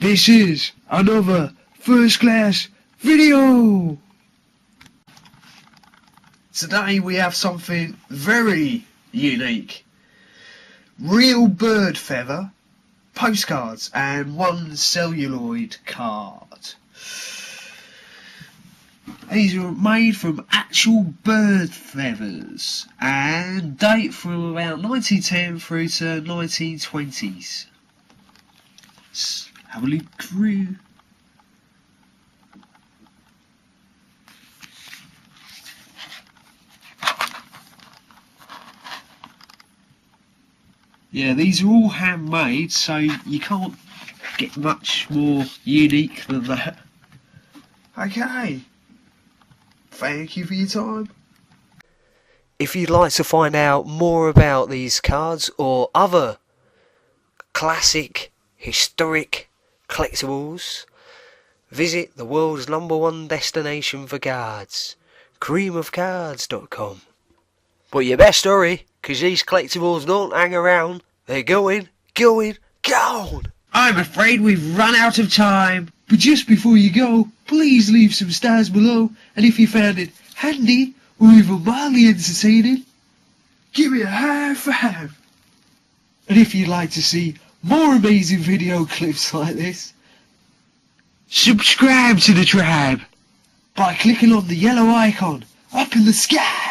This is another first class video. Today we have something very unique. Real bird feather, postcards and one celluloid card. These are made from actual bird feathers and date from about 1910 through to 1920s. Let's have a look through. Yeah, these are all handmade, so you can't get much more unique than that. Okay. Thank you for your time. If you'd like to find out more about these cards or other classic, historic collectibles, visit the world's #1 destination for cards, creamofcards.com. But you best hurry, because these collectibles don't hang around. They're going. I'm afraid we've run out of time. But just before you go, please leave some stars below, and if you found it handy or even mildly entertaining, give me a high five. And if you'd like to see more amazing video clips like this, subscribe to the tribe by clicking on the yellow icon up in the sky.